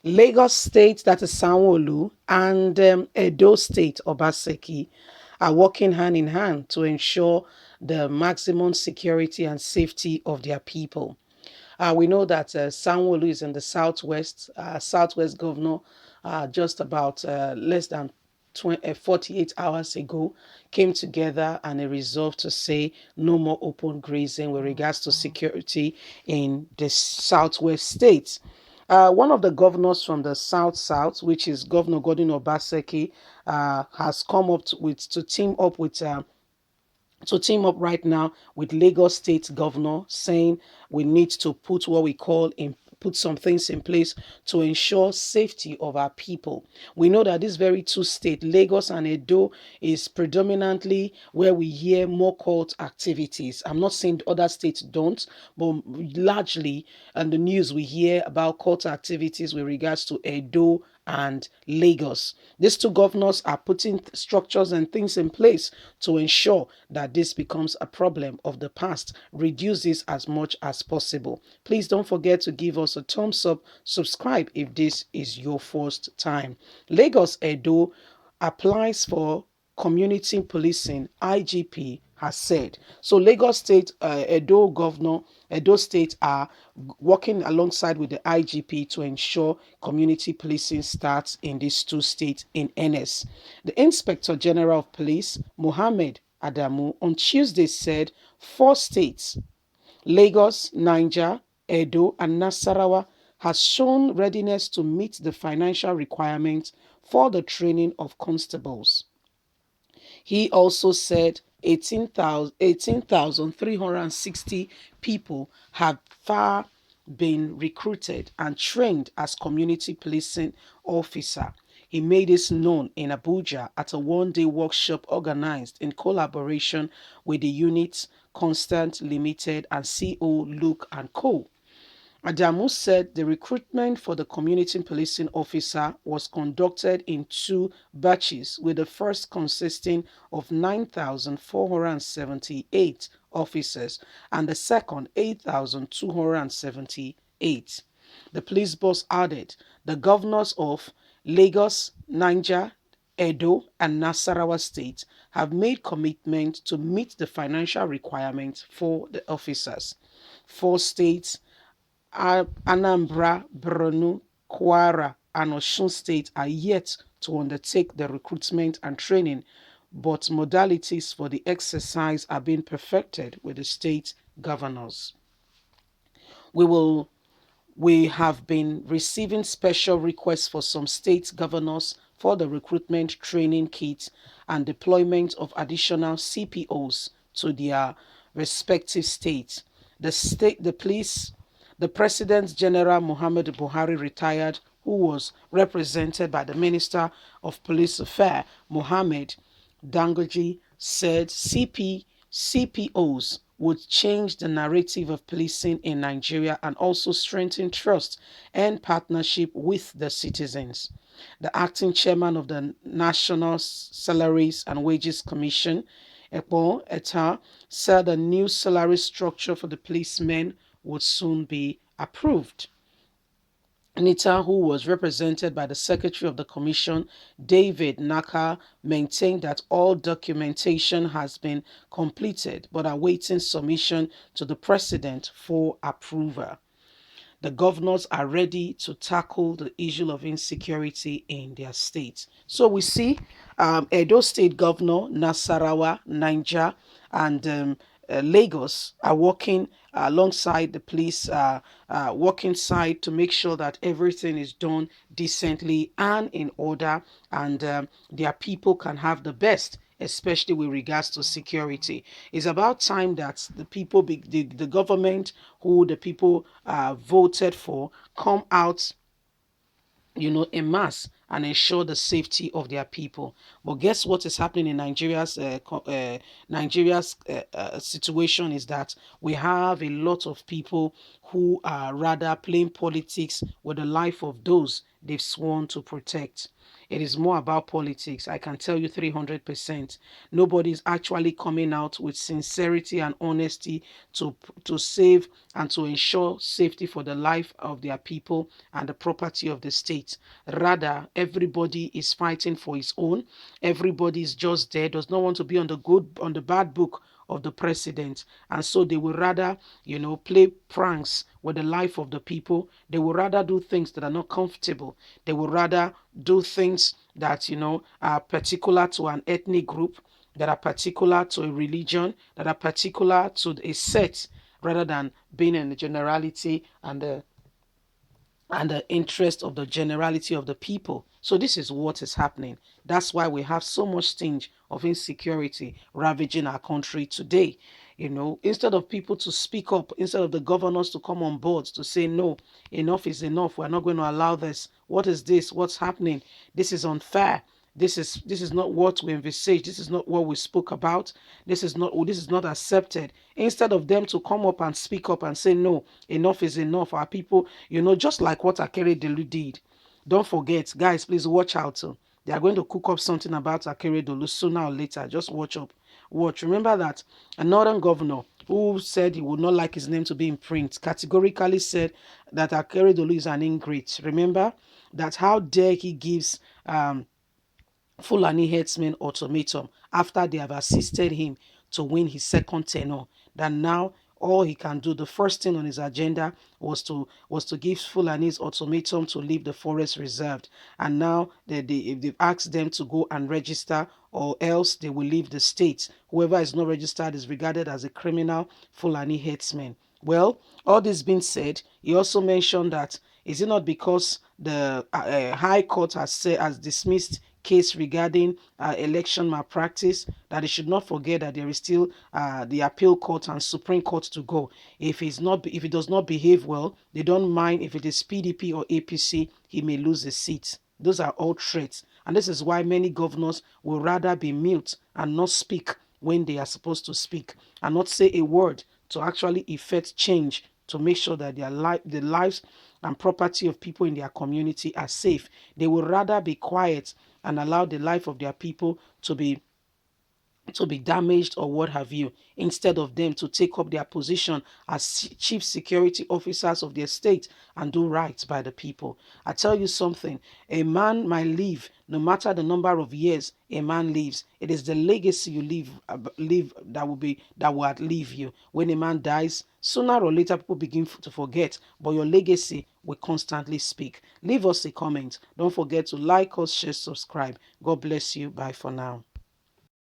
Lagos State, that is Sanwo-Olu, and Edo State, Obaseki, are working hand in hand to ensure the maximum security and safety of their people. We know that Sanwo-Olu is in the southwest. Southwest governor, just about less than 48 hours ago, came together and a resolve to say no more open grazing with regards to security in the southwest states. One of the governors from the south, which is Governor Godwin Obaseki, has come up to team up right now with Lagos State Governor, saying we need to put some things in place to ensure safety of our people. We know that this very two states, Lagos and Edo, is predominantly where we hear more cult activities. I'm not saying other states don't, but largely in the news we hear about cult activities with regards to Edo and Lagos. These two governors are putting structures and things in place to ensure that this becomes a problem of the past, reduce this as much as possible. Please don't forget to give us a thumbs up, subscribe if this is your first time. Lagos Edo applies for community policing, IGP has said. So Lagos State, Edo State are working alongside with the IGP to ensure community policing starts in these two states in earnest. The Inspector General of Police, Mohammed Adamu, on Tuesday said 4 states, Lagos, Niger, Edo, and Nasarawa, has shown readiness to meet the financial requirements for the training of constables. He also said 18,360 people have far been recruited and trained as community policing officer. He made this known in Abuja at a one-day workshop organized in collaboration with the unit Constant Limited and CO Luke and Co. Adamu said the recruitment for the community policing officer was conducted in 2 batches, with the first consisting of 9,478 officers and the second 8,278. The police boss added the governors of Lagos, Niger, Edo, and Nasarawa states have made commitment to meet the financial requirements for the officers. 4 states, Anambra, Borno, Kwara, and Osun State, are yet to undertake the recruitment and training, but modalities for the exercise are being perfected with the state governors. We will we have been receiving special requests for some state governors for the recruitment training kits and deployment of additional CPOs to their respective states. The President General Muhammad Buhari, retired, who was represented by the Minister of Police Affairs, Mohammed Dangoji, said CPOs would change the narrative of policing in Nigeria and also strengthen trust and partnership with the citizens. The acting chairman of the National Salaries and Wages Commission, Ekpo Eta, said a new salary structure for the policemen would soon be approved. Anita, who was represented by the Secretary of the Commission, David Naka, maintained that all documentation has been completed but awaiting submission to the President for approval. The governors are ready to tackle the issue of insecurity in their states. So we see Edo State Governor, Nasarawa, Niger, and Lagos are working alongside the police, working side to make sure that everything is done decently and in order, and their people can have the best, especially with regards to security. It's about time that the government who the people voted for, come out, en mass and ensure the safety of their people. But guess what is happening in Nigeria's situation is that we have a lot of people who are rather playing politics with the life of those they've sworn to protect. It is more about politics. I can tell you 300%. Nobody's actually coming out with sincerity and honesty to save and to ensure safety for the life of their people and the property of the state. Rather, everybody is fighting for his own. Everybody is just there, does not want to be on the bad book of the president, and so they will rather play pranks with the life of the people. They will rather do things that are not comfortable. They will rather do things that are particular to an ethnic group, that are particular to a religion, that are particular to a set, rather than being in the generality and the interest of the generality of the people. So this is what is happening. That's why we have so much stinge of insecurity ravaging our country today. Instead of people to speak up, instead of the governors to come on board to say, no, enough is enough. We're not going to allow this. What is this? What's happening? This is unfair. This is not what we envisaged. This is not what we spoke about. This is not accepted. Instead of them to come up and speak up and say, no, enough is enough. Our people, just like what Akeredolu did. Don't forget, guys, please watch out. They are going to cook up something about Akeredolu sooner or later. Just watch up. Watch. Remember that a northern governor who said he would not like his name to be in print categorically said that Akeredolu is an ingrate. Remember that how dare he gives Fulani herdsmen ultimatum after they have assisted him to win his second tenure. That now all he can do, the first thing on his agenda was to give Fulani's ultimatum to leave the forest reserved, and now they've asked them to go and register, or else they will leave the state. Whoever is not registered is regarded as a criminal Fulani herdsman. Well, all this being said, he also mentioned that is it not because the High Court has dismissed case regarding election malpractice, that they should not forget that there is still the appeal court and Supreme Court to go. If he does not behave well, they don't mind if it is PDP or APC, he may lose his seat. Those are all threats, and this is why many governors will rather be mute and not speak when they are supposed to speak, and not say a word to actually effect change, to make sure that the lives and property of people in their community are safe. They will rather be quiet and allow the life of their people to be damaged or what have you, instead of them to take up their position as chief security officers of their state and do right by the people. I tell you something, a man might live no matter the number of years a man lives. It is the legacy you leave that will outlive you. When a man dies, sooner or later people begin to forget, but your legacy will constantly speak. Leave us a comment. Don't forget to like us, share, subscribe. God bless you. Bye for now.